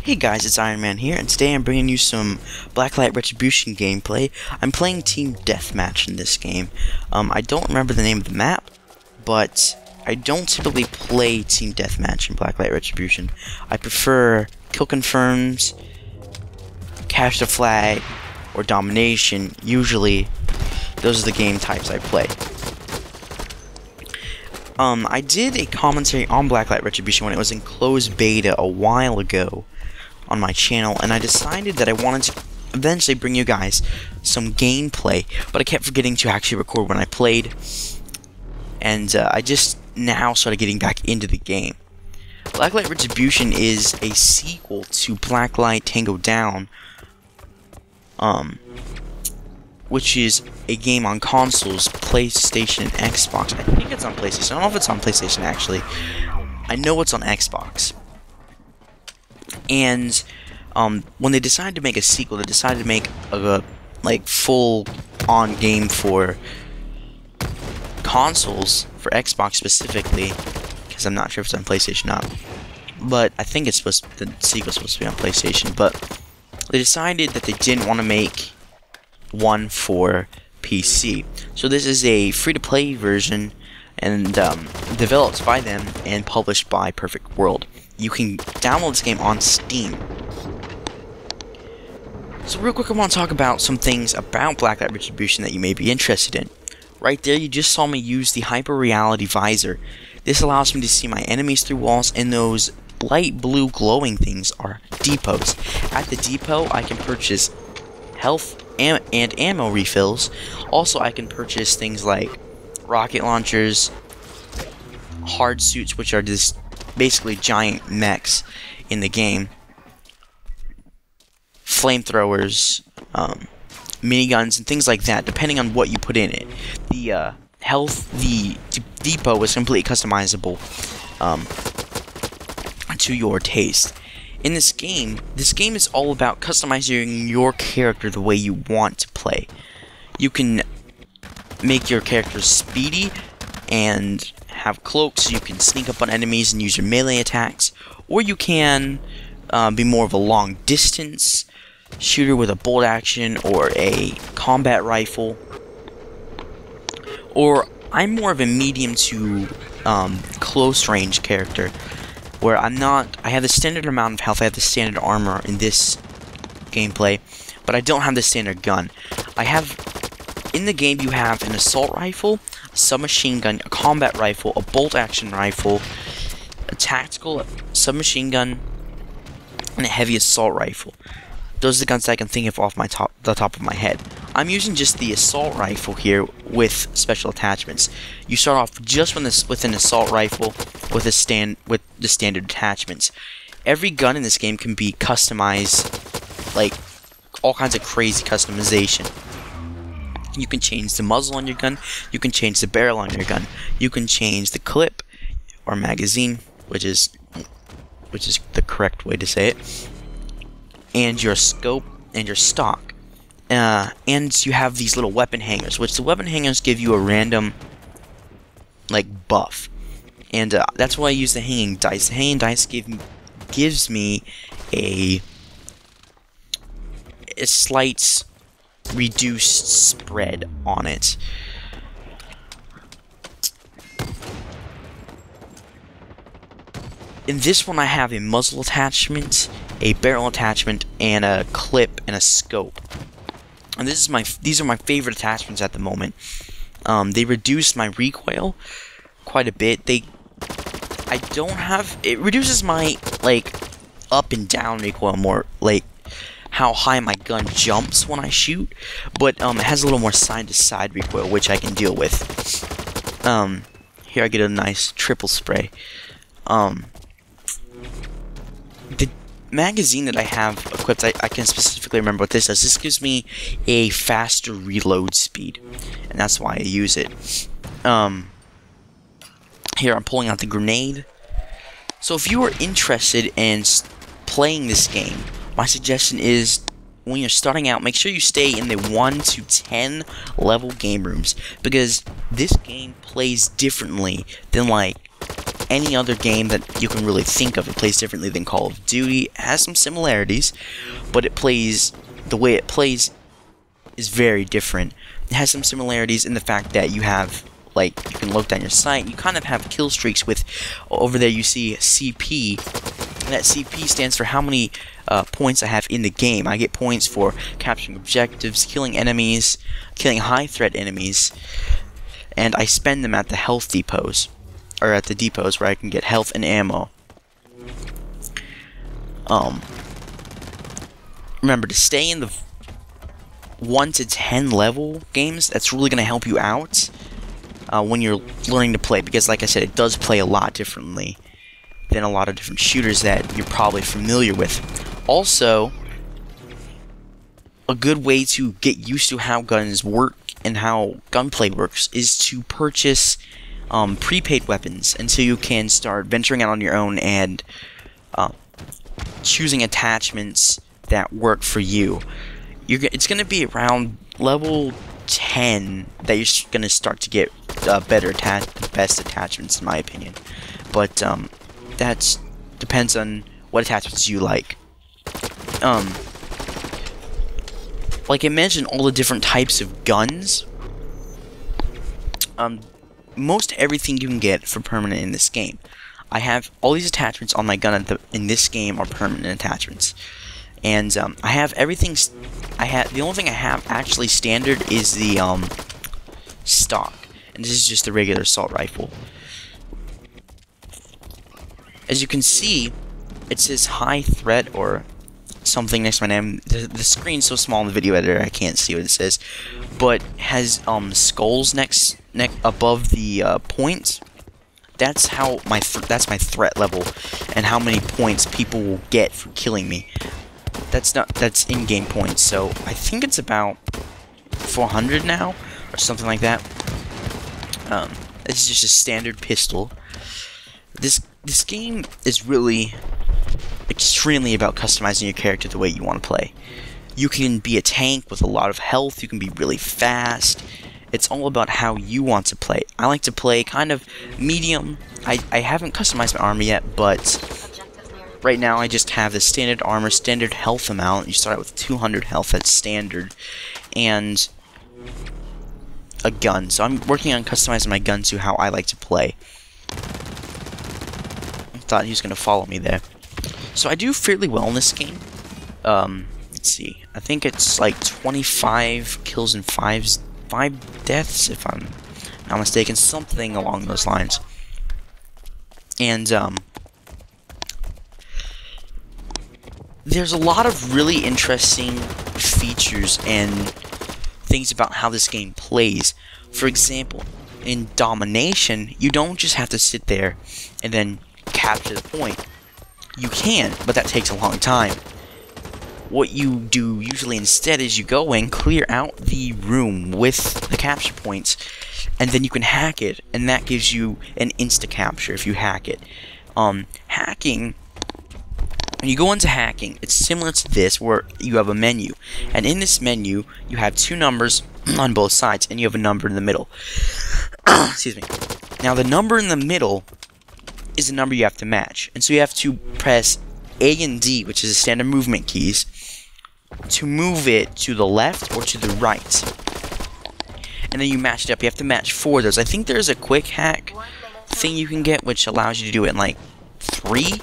Hey guys, it's Iron Man here, and today I'm bringing you some Blacklight Retribution gameplay. I'm playing Team Deathmatch in this game. I don't remember the name of the map, but I don't typically play Team Deathmatch in Blacklight Retribution. I prefer Kill Confirms, Capture the Flag, or Domination. Usually, those are the game types I play. I did a commentary on Blacklight Retribution when it was in closed beta a while ago on my channel, and I decided that I wanted to eventually bring you guys some gameplay, but I kept forgetting to actually record when I played, and I just now started getting back into the game. Blacklight Retribution is a sequel to Blacklight Tango Down, which is a game on consoles, PlayStation and Xbox. I think it's on PlayStation. I don't know if it's on PlayStation, actually. I know it's on Xbox. And when they decided to make a sequel, they decided to make a full-on game for consoles, for Xbox specifically, because I'm not sure if it's on PlayStation or not. But I think it's the sequel's supposed to be on PlayStation. But they decided that they didn't want to make one for PC. So this is a free-to-play version, and developed by them and published by Perfect World. You can download this game on Steam. So real quick, I want to talk about some things about Blacklight Retribution that you may be interested in. Right there, you just saw me use the Hyper Reality Visor. This allows me to see my enemies through walls, and those light blue glowing things are depots. At the depot, I can purchase health and ammo refills. Also, I can purchase things like rocket launchers, hard suits, which are just basically giant mechs in the game, flamethrowers, miniguns, and things like that, depending on what you put in it. The depot is completely customizable to your taste. In this game is all about customizing your character the way you want to play. You can make your character speedy and have cloaks so you can sneak up on enemies and use your melee attacks, or you can be more of a long distance shooter with a bolt action or a combat rifle, or I'm more of a medium to close range character, where I have the standard amount of health, I have the standard armor in this gameplay, but I don't have the standard gun. In the game you have an assault rifle, a submachine gun, a combat rifle, a bolt action rifle, a tactical submachine gun, and a heavy assault rifle. Those are the guns that I can think of off the top of my head. I'm using just the assault rifle here with special attachments. You start off just with an assault rifle with the standard attachments. Every gun in this game can be customized, like all kinds of crazy customization. You can change the muzzle on your gun, you can change the barrel on your gun, you can change the clip or magazine, which is the correct way to say it, and your scope and your stock. And you have these little weapon hangers, which the weapon hangers give you a random buff. And that's why I use the hanging dice. The hanging dice gives me a slight reduced spread on it. In this one I have a muzzle attachment, a barrel attachment, and a clip and a scope. And these are my favorite attachments at the moment. They reduce my recoil quite a bit. It reduces my up and down recoil more, how high my gun jumps when I shoot, but it has a little more side-to-side recoil, which I can deal with. Here I get a nice triple spray. The magazine that I have equipped, I can specifically remember what this does. This gives me a faster reload speed, and that's why I use it. Here I'm pulling out the grenade. So if you are interested in playing this game, my suggestion is, when you're starting out, make sure you stay in the 1 to 10 level game rooms, because this game plays differently than any other game that you can really think of. It plays differently than Call of Duty. It has some similarities, but the way it plays is very different. It has some similarities in the fact that you have, like, you can look down your sight, you kind of have kill streaks with, over there you see CP, and that CP stands for how many points I have in the game. I get points for capturing objectives, killing enemies, killing high threat enemies, and I spend them at the health depots, or at the depots where I can get health and ammo. Remember to stay in the 1 to 10 level games. That's really going to help you out when you're learning to play, because like I said, it does play a lot differently than a lot of different shooters that you're probably familiar with. Also, a good way to get used to how guns work and how gunplay works is to purchase prepaid weapons until you can start venturing out on your own and choosing attachments that work for you. It's going to be around level 10 that you're going to start to get best attachments, in my opinion. But that depends on what attachments you like. Like I mentioned, all the different types of guns. Most everything you can get for permanent in this game. I have all these attachments on my gun in this game are permanent attachments, and I have everything. The only thing I have actually standard is the stock, and this is just the regular assault rifle. As you can see, it says high threat or something next to my name. The screen's so small in the video editor I can't see what it says, but has skulls above the points. That's how that's my threat level and how many points people will get for killing me. That's in-game points, so I think it's about 400 now or something like that. This is just a standard pistol. This game is really extremely about customizing your character the way you want to play. You can be a tank with a lot of health, you can be really fast. It's all about how you want to play. I like to play kind of medium. I haven't customized my armor yet, but right now I just have the standard armor, standard health amount. You start out with 200 health, that's standard, and a gun. So I'm working on customizing my gun to how I like to play. I thought he was going to follow me there. So I do fairly well in this game. Let's see. I think it's like 25 kills and 5 deaths, if I'm not mistaken. Something along those lines. And, there's a lot of really interesting features and things about how this game plays. For example, in Domination, you don't just have to sit there and then capture the point. You can, but that takes a long time. What you do usually instead is you go and clear out the room with the capture points, and then you can hack it, and that gives you an insta-capture if you hack it. Hacking, when you go into hacking, it's similar to this, where you have a menu, and in this menu, you have two numbers on both sides, and you have a number in the middle. Excuse me. Now, the number in the middle is the number you have to match, and so you have to press A and D, which is the standard movement keys, to move it to the left or to the right. And then you match it up. You have to match 4 of those. I think there's a quick hack thing you can get, which allows you to do it in like 3,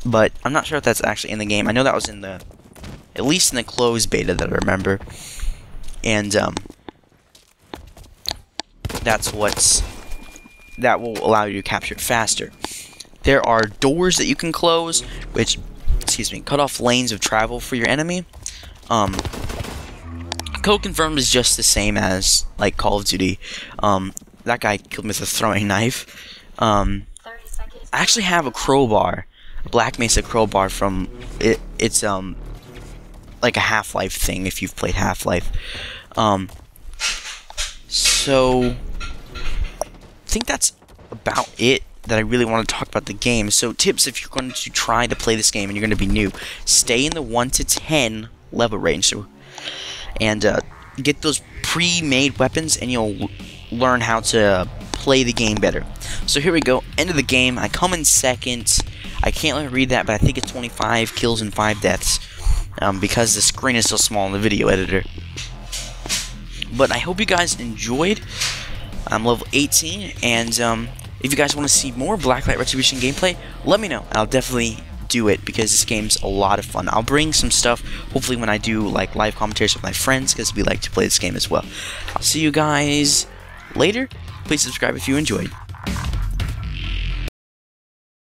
but I'm not sure if that's actually in the game. I know that was in the, at least in the closed beta that I remember, and that will allow you to capture it faster. There are doors that you can close, which, cut off lanes of travel for your enemy. Code Confirmed is just the same as, like, Call of Duty. That guy killed me with a throwing knife. I actually have a crowbar, a Black Mesa crowbar from, it's, like a Half-Life thing, if you've played Half-Life. So, I think that's about it that I really want to talk about the game. So tips if you're going to try to play this game and you're going to be new: stay in the 1 to 10 level range, and get those pre-made weapons, and you'll learn how to play the game better. So here we go, end of the game. I come in second. I can't really read that, but I think it's 25 kills and 5 deaths, because the screen is so small in the video editor. But I hope you guys enjoyed. I'm level 18, and if you guys want to see more Blacklight Retribution gameplay, let me know. I'll definitely do it, because this game's a lot of fun. I'll bring some stuff, hopefully, when I do like live commentaries with my friends, because we like to play this game as well. I'll see you guys later. Please subscribe if you enjoyed.